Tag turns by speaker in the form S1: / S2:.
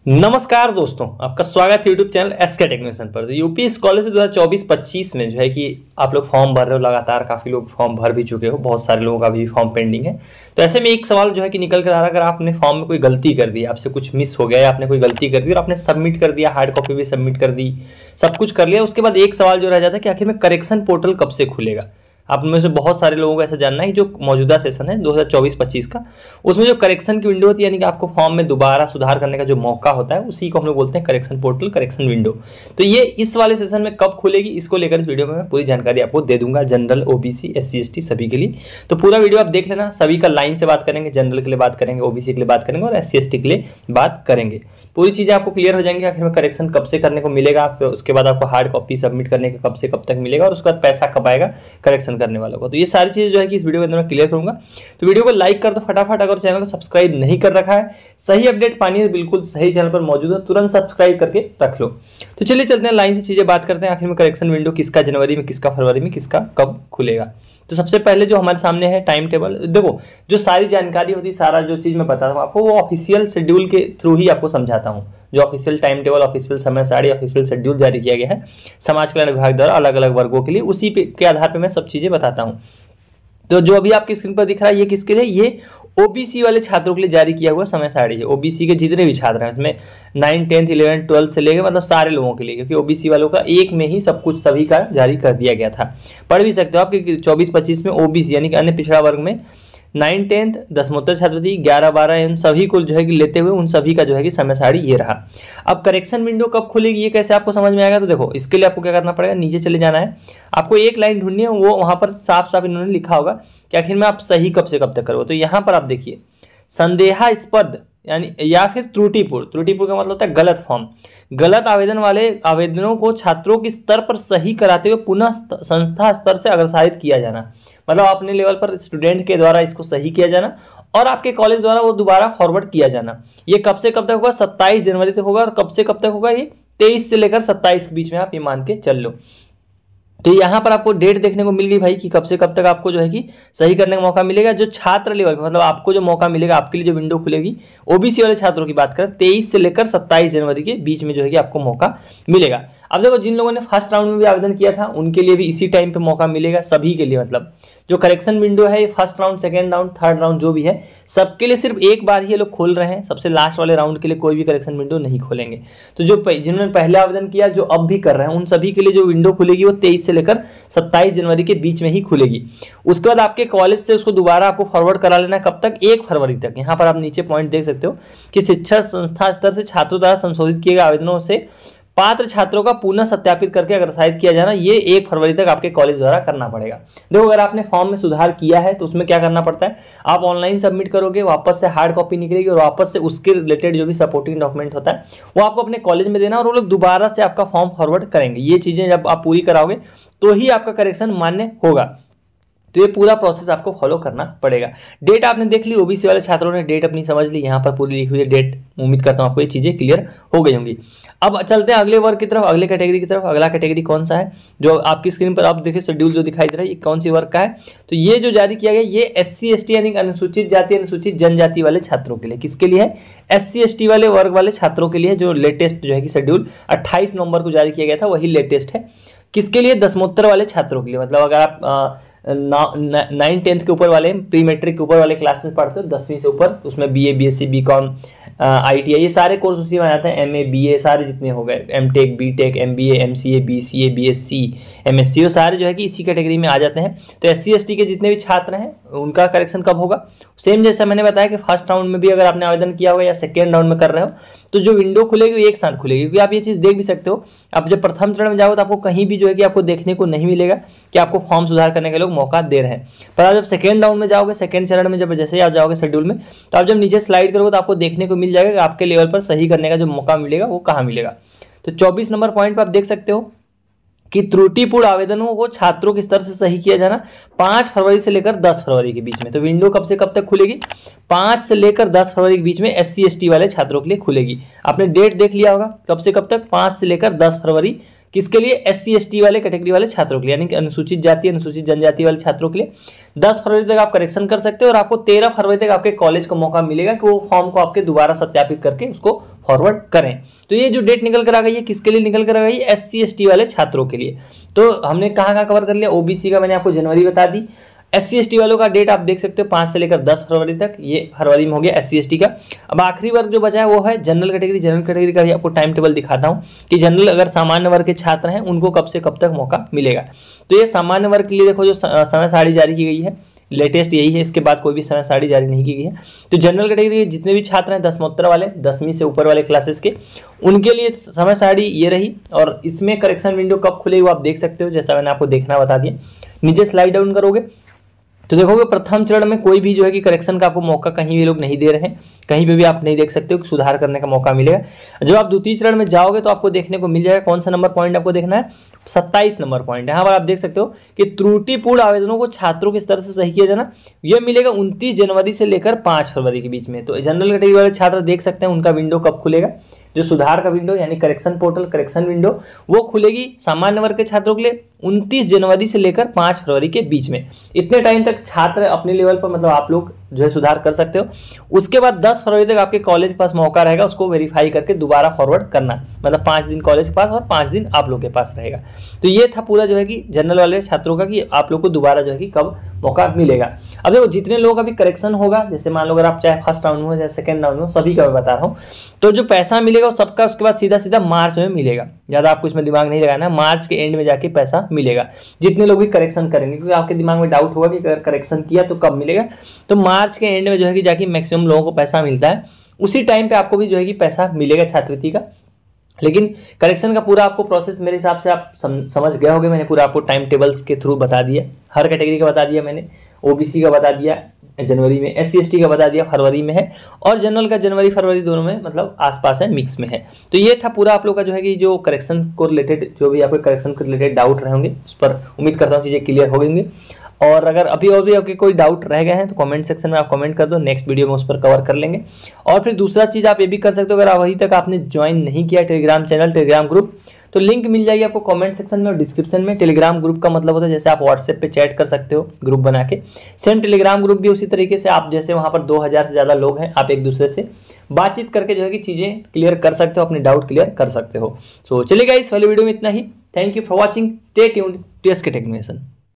S1: नमस्कार दोस्तों, आपका स्वागत है यूट्यूब चैनल एसके टेक्नीशियन पर। तो यूपी स्कॉलरशिप 2024-25 में जो है कि आप लोग फॉर्म भर रहे हो, लगातार काफ़ी लोग फॉर्म भर भी चुके हो, बहुत सारे लोगों का भी फॉर्म पेंडिंग है। तो ऐसे में एक सवाल जो है कि निकल कर आ रहा है, अगर आपने फॉर्म में कोई गलती कर दी, आपसे कुछ मिस हो गया या आपने कोई गलती कर दी और आपने सबमिट कर दिया, हार्ड कॉपी भी सबमिट कर दी, सब कुछ कर लिया, उसके बाद एक सवाल जो रह जाता है कि आखिर में करेक्शन पोर्टल कब से खुलेगा। आप में से बहुत सारे लोगों को ऐसा जानना है कि जो मौजूदा सेशन है 2024-25 का, उसमें जो करेक्शन की विंडो होती है, यानी कि आपको फॉर्म में दोबारा सुधार करने का जो मौका होता है, उसी को हम लोग बोलते हैं करेक्शन पोर्टल, करेक्शन विंडो। तो ये इस वाले सेशन में कब खुलेगी, इसको लेकर इस वीडियो में मैं पूरी जानकारी आपको दे दूंगा, जनरल, ओबीसी, SC ST सभी के लिए। तो पूरा वीडियो आप देख लेना, सभी का लाइन से बात करेंगे, जनरल के लिए बात करेंगे, ओबीसी के लिए बात करेंगे और SC ST के लिए बात करेंगे। पूरी चीजें आपको क्लियर हो जाएंगी, आखिर में करेक्शन कब से करने को मिलेगा, उसके बाद आपको हार्ड कॉपी सबमिट करने का कब से कब तक मिलेगा और उसके बाद पैसा कब आएगा करेक्शन करने वालों को। तो ये सारी चीजें जो है कि इस वीडियो के अंदर मैं क्लियर करूंगा। तो वीडियो को लाइक कर दो फटाफट, अगर चैनल को सब्सक्राइब नहीं कर रखा है, सही अपडेट पानी है, बिल्कुल सही चैनल पर मौजूद है, तुरंत सब्सक्राइब करके रख लो। तो चलिए चलते हैं, लाइन से चीजें बात करते हैं, आखिर में करेक्शन विंडो किसका जनवरी में, किसका फरवरी में, किसका कब खुलेगा। तो सबसे पहले जो हमारे सामने है टाइम टेबल। देखो, जो सारी जानकारी होती है, सारा जो चीज मैं बताता हूँ आपको, वो ऑफिशियल शेड्यूल के थ्रू ही आपको समझाता हूँ। जो ऑफिशियल टाइम टेबल, ऑफिशियल समय सारणी, ऑफिशियल शेड्यूल जारी किया गया है समाज कल्याण विभाग द्वारा अलग अलग वर्गों के लिए, उसी के आधार पर मैं सब चीजें बताता हूँ। तो जो अभी आपकी स्क्रीन पर दिख रहा है, ये किसके लिए, ये ओबीसी वाले छात्रों के लिए जारी किया हुआ समय सारणी है। ओबीसी के जितने भी छात्र हैं, उसमें 9, 10, 11, 12 से लेकर मतलब सारे लोगों के लिए, क्योंकि ओबीसी वालों का एक में ही सब कुछ सभी का जारी कर दिया गया था। पढ़ भी सकते हो आप कि 24-25 में ओबीसी यानी कि अन्य पिछड़ा वर्ग में 9, 10 दसमोत्तर छात्रवृत्ति 11, 12 इन सभी को जो है कि लेते हुए उन सभी का जो है कि समय सारणी ये रहा। अब करेक्शन विंडो कब खुलेगी, ये कैसे आपको समझ में आएगा। तो देखो, इसके लिए आपको क्या करना पड़ेगा, नीचे चले जाना है, आपको एक लाइन ढूंढनी है, वो वहां पर साफ साफ इन्होंने लिखा होगा कि आखिर में आप सही कब से कब तक करोगे। तो यहाँ पर आप देखिए, संदेहास्पद यानी या फिर त्रुटिपूर्ण का मतलब होता है गलत फॉर्म, गलत आवेदन वाले आवेदनों को छात्रों के स्तर पर सही कराते हुए पुनः संस्था स्तर से अग्रसारित किया जाना। मतलब अपने लेवल पर स्टूडेंट के द्वारा इसको सही किया जाना और आपके कॉलेज द्वारा वो दोबारा फॉरवर्ड किया जाना। ये कब से कब तक होगा, 27 जनवरी तक होगा। और कब से कब तक होगा, ये 23 से लेकर 27 के बीच में आप ये मान के चल लो। तो यहाँ पर आपको डेट देखने को मिल गई भाई कि कब से कब तक आपको जो है कि सही करने का मौका मिलेगा। जो छात्र लेवल मतलब आपको जो मौका मिलेगा, आपके लिए जो विंडो खुलेगी, ओबीसी वाले छात्रों की बात करें, 23 से लेकर 27 जनवरी के बीच में जो है कि आपको मौका मिलेगा। अब देखो, जिन लोगों ने फर्स्ट राउंड में भी आवेदन किया था, उनके लिए भी इसी टाइम पे मौका मिलेगा, सभी के लिए। मतलब जो करेक्शन विंडो है, first round, second round, third round जो भी है, सबके लिए सिर्फ एक बार ही ये लोग खोल रहे हैं। सबसे लास्ट वाले राउंड के लिए कोई भी करेक्शन विंडो नहीं खोलेंगे। तो जो जिन्होंने पहले आवेदन किया, जो अब भी कर रहे हैं, उन सभी के लिए जो विंडो खुलेगी वो 23 से लेकर 27 जनवरी के बीच में ही खुलेगी। उसके बाद आपके कॉलेज से उसको दोबारा आपको फॉरवर्ड करा लेना है, कब तक, 1 फरवरी तक। यहाँ पर आप नीचे पॉइंट देख सकते हो कि शिक्षा संस्था स्तर से छात्रों द्वारा संशोधित किए गए आवेदनों से पात्र छात्रों का पुनः सत्यापित करके अग्रसारित किया जाना, ये 1 फरवरी तक आपके कॉलेज द्वारा करना पड़ेगा। देखो, अगर आपने फॉर्म में सुधार किया है तो उसमें क्या करना पड़ता है, आप ऑनलाइन सबमिट करोगे, वापस से हार्ड कॉपी निकलेगी और वापस से उसके रिलेटेड जो भी सपोर्टिंग डॉक्यूमेंट होता है वो आपको अपने कॉलेज में देना और वो लोग दोबारा से आपका फॉर्म फॉरवर्ड करेंगे। ये चीजें जब आप पूरी कराओगे तो ही आपका करेक्शन मान्य होगा। तो ये पूरा प्रोसेस आपको फॉलो करना पड़ेगा। डेट आपने देख ली, ओबीसी वाले छात्रों ने डेट अपनी समझ ली, यहाँ पर पूरी लिखी हुई डेट। उम्मीद करता हूँ आपको ये चीजें क्लियर हो गई होंगी। अब चलते हैं अगले वर्ग की तरफ, अगले कैटेगरी की तरफ। अगला कैटेगरी कौन सा है, जो आपकी स्क्रीन पर आप देखिए शेड्यूल जो दिखाई दे रहा है, ये कौन सी वर्ग का है। तो ये जो जारी किया गया, ये SC ST यानी अनुसूचित जाति, अनुसूचित जनजाति वाले छात्रों के लिए। किसके लिए है, SC ST वाले वर्ग वाले छात्रों के लिए। जो लेटेस्ट जो है कि शेड्यूल 28 नवंबर को जारी किया गया था, वही लेटेस्ट है। किसके लिए, दसमोत्तर वाले छात्रों के लिए। मतलब अगर आप 9, 10 के ऊपर वाले, प्री मैट्रिक के ऊपर वाले क्लासेस पढ़ते हो, 10वीं से ऊपर, उसमें BA, BSc, BCom, ITI, ये सारे कोर्स उसी में आते हैं। MA, BA सारे जितने हो गए, MTech, BTech, MBA, MCA, BCA, BSc, MSc, वो सारे जो है कि इसी कैटेगरी में आ जाते हैं। तो SC ST के जितने भी छात्र हैं उनका करेक्शन कब होगा, सेम जैसा मैंने बताया कि फर्स्ट राउंड में भी अगर आपने आवेदन किया होगा या सेकेंड राउंड में कर रहे हो, तो जो विंडो खुलेगी वो एक साथ खुलेगी। क्योंकि आप ये चीज़ देख भी सकते हो, आप जब प्रथम चरण में जाओगे तो आपको कहीं भी जो है कि आपको देखने को नहीं मिलेगा कि आपको फॉर्म सुधार करने के लोग मौका दे रहे हैं। पर आप जब सेकेंड राउंड में जाओगे, सेकेंड चरण में जब जैसे ही आप जाओगे शेड्यूल में, तो आप जब नीचे स्लाइड करोगे तो आपको देखने को मिल जाएगा कि आपके लेवल पर सही करने का जो मौका मिलेगा वो कहाँ मिलेगा। तो 24 नंबर पॉइंट पर आप देख सकते हो कि त्रुटिपूर्ण आवेदनों को छात्रों के स्तर से सही किया जाना 5 फरवरी से लेकर 10 फरवरी के बीच में। तो विंडो कब से कब तक खुलेगी, 5 से लेकर 10 फरवरी के बीच में SC ST वाले छात्रों के लिए खुलेगी। आपने डेट देख लिया होगा, कब से कब तक, 5 से लेकर 10 फरवरी किसके लिए? SC/ST वाले कैटेगरी वाले छात्रों के लिए, यानी कि अनुसूचित जाति अनुसूचित जनजाति वाले छात्रों के लिए 10 फरवरी तक आप करेक्शन कर सकते हो और आपको 13 फरवरी तक आपके कॉलेज को मौका मिलेगा कि वो फॉर्म को आपके दोबारा सत्यापित करके उसको फॉरवर्ड करें। तो ये जो डेट निकल कर आ गई है किसके लिए निकल कर आ गई है? SC/ST वाले छात्रों के लिए। तो हमने कहाँ कवर कर लिया? OBC का मैंने आपको जनवरी बता दी। SC/ST वालों का डेट आप देख सकते हो 5 से लेकर 10 फरवरी तक, ये फरवरी में हो गया SC/ST का। अब आखिरी वर्ग जो बचा है वो है जनरल कैटेगरी। जनरल कैटेगरी का भी आपको टाइम टेबल दिखाता हूँ कि जनरल अगर सामान्य वर्ग के छात्र हैं उनको कब से कब तक मौका मिलेगा। तो ये सामान्य वर्ग के लिए देखो जो समय सारणी जारी की गई है लेटेस्ट यही है, इसके बाद कोई भी समय सारणी जारी नहीं की गई है। तो जनरल कैटेगरी के जितने भी छात्र हैं 10मोत्तर वाले 10वीं से ऊपर वाले क्लासेस के, उनके लिए समय सारणी ये रही। और इसमें करेक्शन विंडो कब खुलेगी वो आप देख सकते हो, जैसा मैंने आपको देखना बता दिया। नीचे स्लाइड डाउन करोगे तो देखोगे प्रथम चरण में कोई भी जो है कि करेक्शन का आपको मौका कहीं भी लोग नहीं दे रहे हैं, कहीं पे भी आप नहीं देख सकते हो, सुधार करने का मौका मिलेगा। जब आप द्वितीय चरण में जाओगे तो आपको देखने को मिल जाएगा कौन सा नंबर पॉइंट आपको देखना है? 27 नंबर पॉइंट। यहाँ पर आप देख सकते हो कि त्रुटिपूर्ण आवेदनों को छात्रों के स्तर से सही किया जाना, यह मिलेगा 29 जनवरी से लेकर 5 फरवरी के बीच में। तो जनरल कैटेगरी वाले छात्र देख सकते हैं उनका विंडो कब खुलेगा, जो सुधार का विंडो यानी करेक्शन पोर्टल करेक्शन विंडो वो खुलेगी सामान्य वर्ग के छात्रों के लिए 29 जनवरी से लेकर 5 फरवरी के बीच में। इतने टाइम तक छात्र अपने लेवल पर मतलब आप लोग जो है सुधार कर सकते हो। उसके बाद 10 फरवरी तक आपके कॉलेज के पास मौका रहेगा उसको वेरीफाई करके दोबारा फॉरवर्ड करना, मतलब 5 दिन कॉलेज के पास और 5 दिन आप लोग के पास रहेगा। तो ये था पूरा जो है कि जनरल वाले छात्रों का कि आप लोग को दोबारा जो है कि कब मौका मिलेगा। अब देखो जितने लोग अभी करेक्शन होगा, जैसे मान लो अगर आप चाहे फर्स्ट राउंड में हो चाहे सेकंड राउंड में हो, सभी का मैं बता रहा हूँ, तो जो पैसा मिलेगा वो सबका उसके बाद सीधा सीधा मार्च में मिलेगा। ज़्यादा आपको इसमें दिमाग नहीं लगाना, मार्च के एंड में जाके पैसा मिलेगा जितने लोग भी करेक्शन करेंगे, क्योंकि आपके दिमाग में डाउट होगा कि अगर करेक्शन किया तो कब मिलेगा। तो मार्च के एंड में जो है कि जाके मैक्सिमम लोगों को पैसा मिलता है, उसी टाइम पे आपको भी जो है कि पैसा मिलेगा छात्रवृत्ति का। लेकिन करेक्शन का पूरा आपको प्रोसेस मेरे हिसाब से आप समझ गए होंगे। मैंने पूरा आपको टाइम टेबल्स के थ्रू बता दिया, हर कैटेगरी का बता दिया मैंने। OBC का बता दिया जनवरी में, SC/ST का बता दिया फरवरी में है, और जनरल का जनवरी फरवरी दोनों में मतलब आसपास है, मिक्स में है। तो ये था पूरा आप लोग का जो है कि जो करेक्शन को रिलेटेड जो भी आपके करेक्शन के रिलेटेड डाउट रहे होंगे उस पर उम्मीद करता हूँ चीज़ें क्लियर हो गई। और अगर अभी और भी आपके कोई डाउट रह गए हैं तो कमेंट सेक्शन में आप कमेंट कर दो, नेक्स्ट वीडियो में उस पर कवर कर लेंगे। और फिर दूसरा चीज़ आप ये भी कर सकते हो, अगर अभी तक आपने ज्वाइन नहीं किया टेलीग्राम चैनल टेलीग्राम ग्रुप, तो लिंक मिल जाएगी आपको कमेंट सेक्शन में और डिस्क्रिप्शन में। टेलीग्राम ग्रुप का मतलब होता है जैसे आप व्हाट्सएप पे चैट कर सकते हो ग्रुप बना के, सेम टेलीग्राम ग्रुप भी उसी तरीके से आप जैसे वहाँ पर 2000 से ज़्यादा लोग हैं, आप एक दूसरे से बातचीत करके जो है कि चीज़ें क्लियर कर सकते हो, अपने डाउट क्लियर कर सकते हो। सो चलिए गाइस, इस वाली वीडियो में इतना ही। Thank you for watching, stay tuned to SK tech innovation.